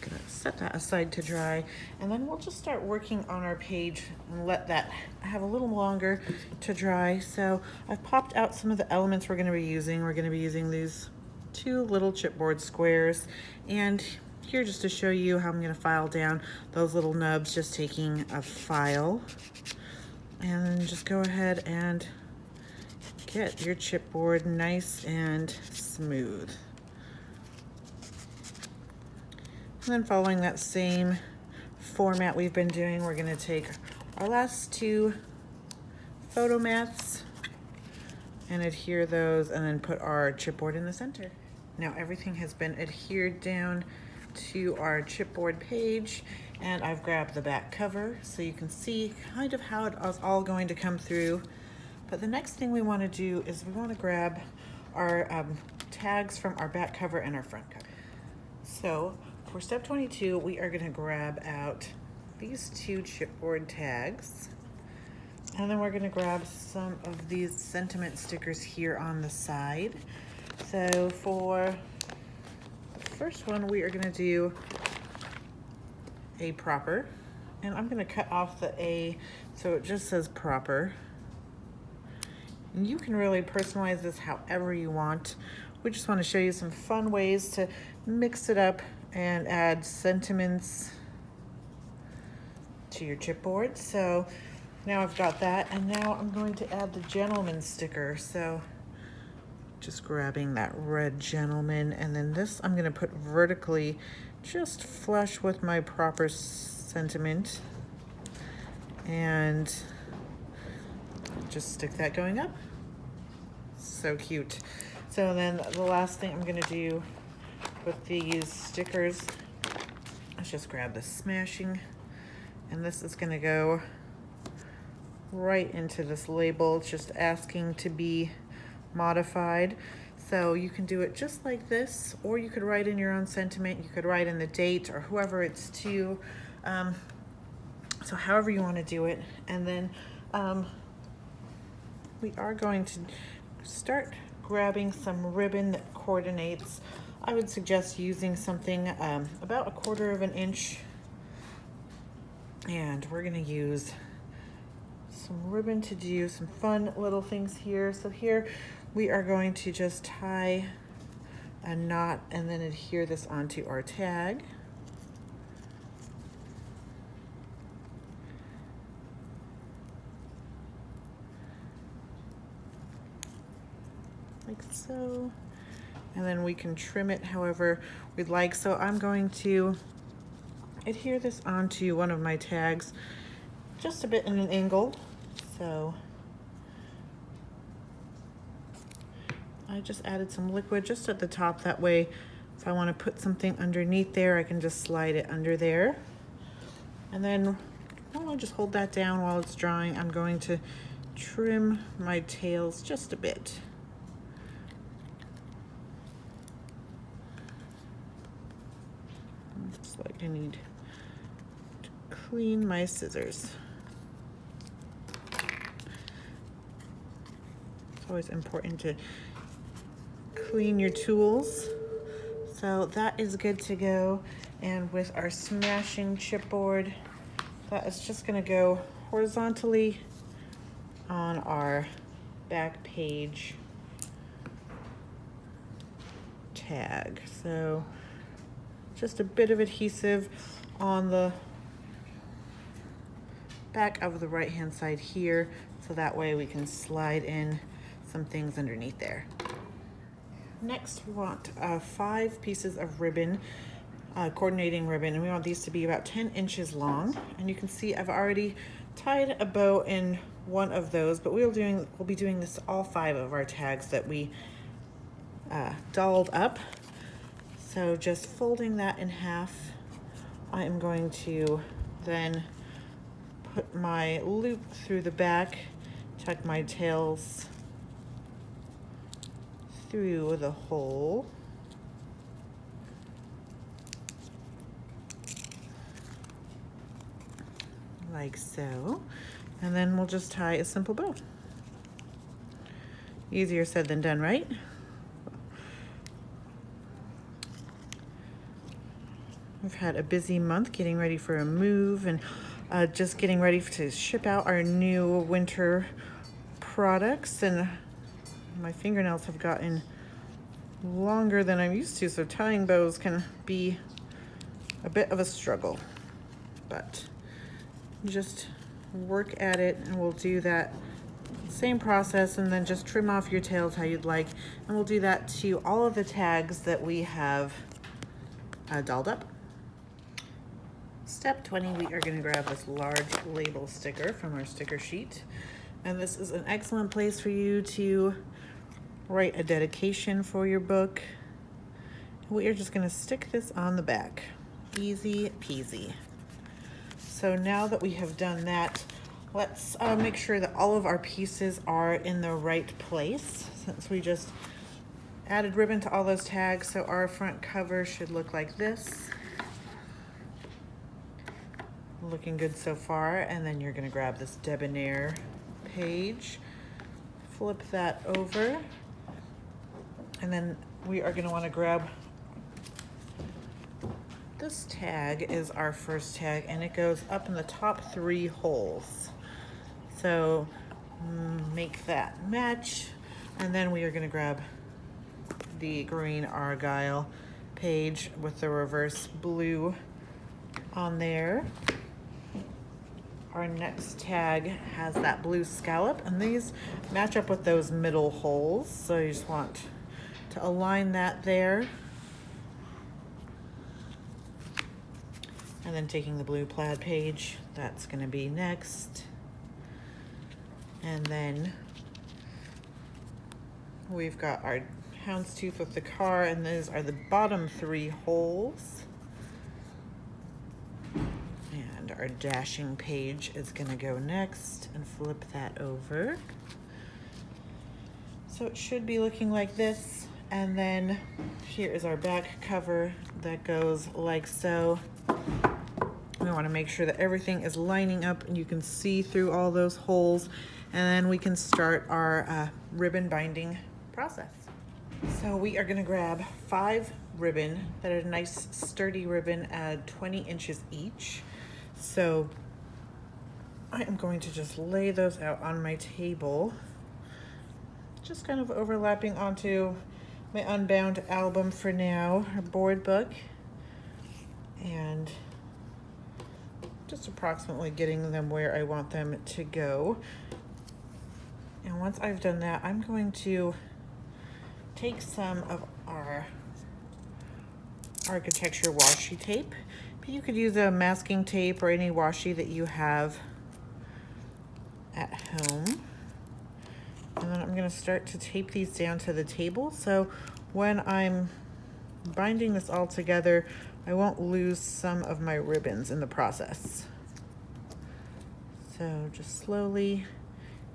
I'm gonna set that aside to dry, and then we'll just start working on our page and let that have a little longer to dry. So I've popped out some of the elements we're gonna be using. We're gonna be using these two little chipboard squares, and here just to show you how I'm gonna file down those little nubs, just taking a file, and then just go ahead and get your chipboard nice and smooth. And then following that same format we've been doing, we're gonna take our last two photo mats and adhere those, and then put our chipboard in the center. Now everything has been adhered down to our chipboard page, and I've grabbed the back cover so you can see kind of how it is all going to come through. But the next thing we want to do is we want to grab our tags from our back cover and our front cover. So for step 22, we are going to grab out these two chipboard tags, and then we're going to grab some of these sentiment stickers here on the side. So for the first one, we are going to do a proper, and I'm going to cut off the A so it just says proper. And you can really personalize this however you want. We just want to show you some fun ways to mix it up and add sentiments to your chipboard. So now I've got that, and now I'm going to add the gentleman sticker. So just grabbing that red gentleman, and then this I'm going to put vertically just flush with my proper sentiment, and just stick that going up. So cute. So then the last thing I'm gonna do with these stickers, let's just grab the smashing, and this is gonna go right into this label. It's just asking to be modified. So you can do it just like this, or you could write in your own sentiment. You could write in the date or whoever it's to. So however you want to do it. And then we are going to start grabbing some ribbon that coordinates. I would suggest using something about 1/4 of an inch. And we're going to use some ribbon to do some fun little things here. So here we are going to just tie a knot and then adhere this onto our tag. Like so. And then we can trim it however we'd like. So I'm going to adhere this onto one of my tags just a bit in an angle. So I just added some liquid just at the top. That way, if I want to put something underneath there, I can just slide it under there. And then I'll just hold that down while it's drying. I'm going to trim my tails just a bit. Looks like I need to clean my scissors. It's always important to clean your tools. So that is good to go. And with our smashing chipboard, that is just going to go horizontally on our back page tag. So just a bit of adhesive on the back of the right hand side here, so that way we can slide in some things underneath there. Next, we want 5 pieces of ribbon, coordinating ribbon, and we want these to be about 10 inches long. And you can see I've already tied a bow in one of those, but we'll be doing this all 5 of our tags that we dolled up. So just folding that in half, I am going to then put my loop through the back, tuck my tails through the hole. Like so. And then we'll just tie a simple bow. Easier said than done, right? We've had a busy month getting ready for a move and just getting ready to ship out our new winter products, and my fingernails have gotten longer than I'm used to, so tying bows can be a bit of a struggle, but just work at it, and we'll do that same process, and then just trim off your tails how you'd like, and we'll do that to all of the tags that we have dolled up. Step 20, we are going to grab this large label sticker from our sticker sheet, and this is an excellent place for you to write a dedication for your book. We are just going to stick this on the back. Easy peasy. So now that we have done that, let's make sure that all of our pieces are in the right place, since we just added ribbon to all those tags. So our front cover should look like this. Looking good so far. And then you're going to grab this debonair page, flip that over, and then we are going to want to grab this tag. Is our first tag, and it goes up in the top 3 holes. So make that match, and then we are going to grab the green argyle page with the reverse blue on there. Our next tag has that blue scallop, and these match up with those middle holes, so you just want to align that there. And then taking the blue plaid page, that's going to be next. And then we've got our houndstooth with the car, and those are the bottom 3 holes. And our dashing page is gonna go next, and flip that over. So it should be looking like this. And then here is our back cover that goes like so. We want to make sure that everything is lining up and you can see through all those holes, and then we can start our ribbon binding process. So we are going to grab 5 ribbon that are nice sturdy ribbon at 20 inches each. So I am going to just lay those out on my table, just kind of overlapping onto my unbound album for now, or board book, and just approximately getting them where I want them to go. And once I've done that, I'm going to take some of our architecture washi tape. But you could use a masking tape or any washi that you have at home. And then I'm going to start to tape these down to the table, so when I'm binding this all together, I won't lose some of my ribbons in the process. So just slowly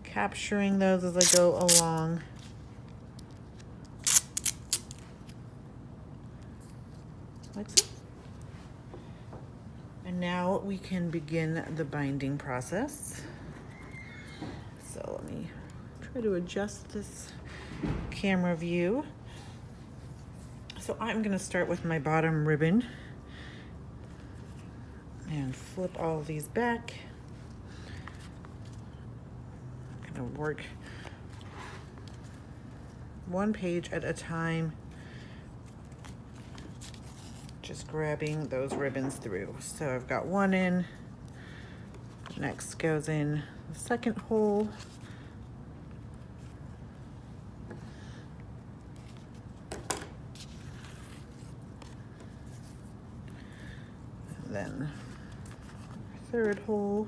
capturing those as I go along. Like so. And now we can begin the binding process. So let me try to adjust this camera view. So I'm going to start with my bottom ribbon and flip all of these back. I'm going to work one page at a time, just grabbing those ribbons through. So I've got one in, next goes in the second hole. Then third hole.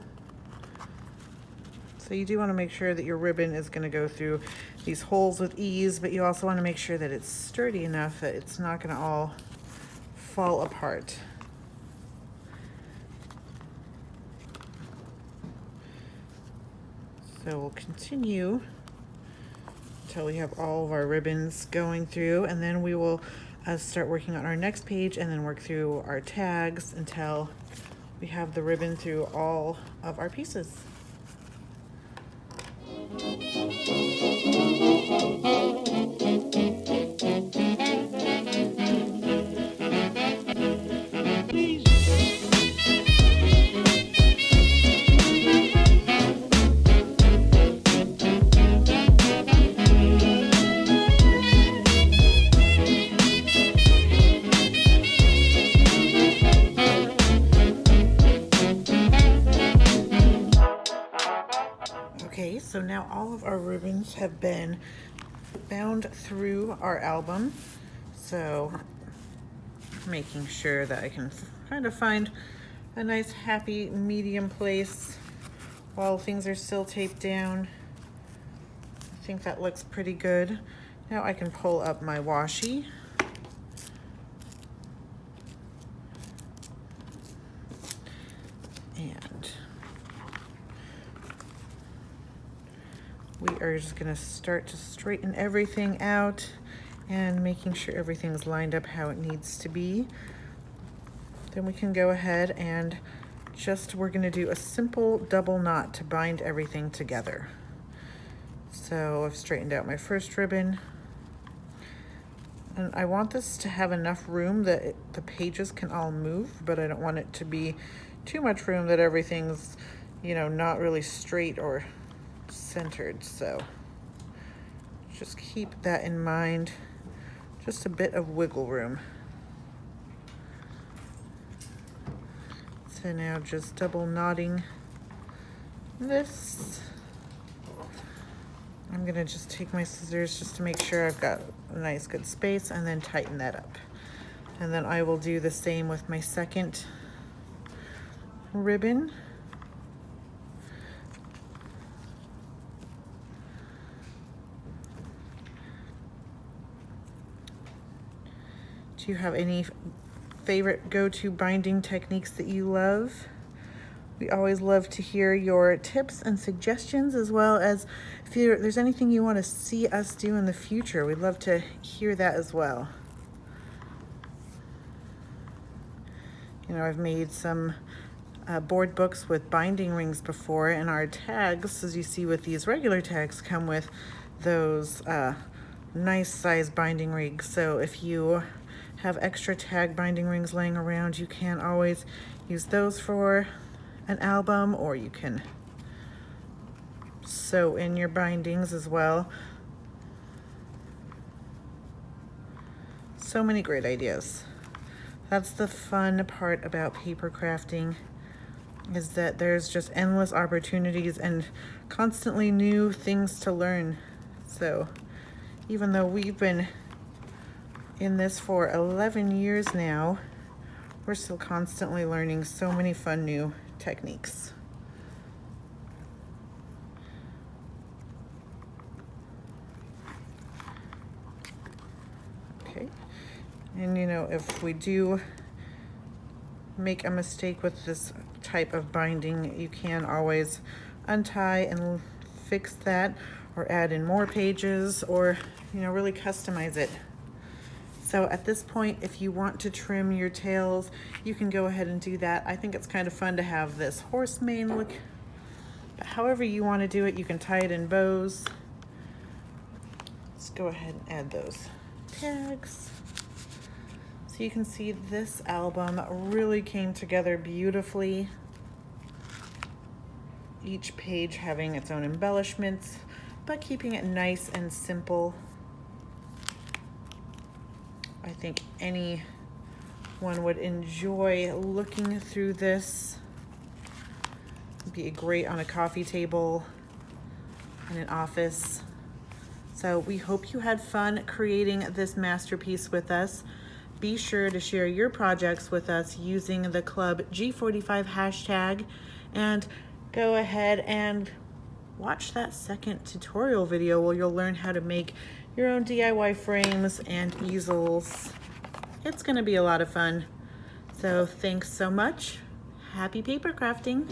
So you do want to make sure that your ribbon is going to go through these holes with ease, but you also want to make sure that it's sturdy enough that it's not going to all fall apart. So we'll continue until we have all of our ribbons going through, and then we will start working on our next page and then work through our tags until we have the ribbon through all of our pieces. Okay, so now all of our ribbons have been bound through our album. So making sure that I can kind of find a nice happy medium place while things are still taped down. I think that looks pretty good. Now I can pull up my washi. And we are just gonna start to straighten everything out and making sure everything's lined up how it needs to be. Then we can go ahead and we're gonna do a simple double knot to bind everything together. So I've straightened out my first ribbon, and I want this to have enough room that the pages can all move, but I don't want it to be too much room that everything's, not really straight or centered. So just keep that in mind, just a bit of wiggle room. So now just double knotting this. I'm gonna just take my scissors just to make sure I've got a nice good space, and then tighten that up. And then I will do the same with my second ribbon. Do you have any favorite go-to binding techniques that you love? We always love to hear your tips and suggestions, as well as if there's anything you want to see us do in the future. We'd love to hear that as well. You know, I've made some board books with binding rings before, and our tags, as you see with these regular tags, come with those nice size binding rings. So if you have extra tag binding rings laying around, you can always use those for an album, or you can sew in your bindings as well. So many great ideas. That's the fun part about paper crafting, is that there's just endless opportunities and constantly new things to learn. So even though we've been in this for 11 years now, we're still constantly learning so many fun new techniques. Okay, and you know, if we do make a mistake with this type of binding, you can always untie and fix that, or add in more pages, or you know, really customize it. So at this point, if you want to trim your tails, you can go ahead and do that. I think it's kind of fun to have this horse mane look, but however you want to do it, you can tie it in bows. Let's go ahead and add those tags. So you can see this album really came together beautifully. Each page having its own embellishments, but keeping it nice and simple. I think anyone would enjoy looking through this. It'd be great on a coffee table, in an office. So we hope you had fun creating this masterpiece with us. Be sure to share your projects with us using the Club G45 hashtag, and go ahead and watch that second tutorial video where you'll learn how to make your own DIY frames and easels. It's gonna be a lot of fun. So thanks so much. Happy paper crafting.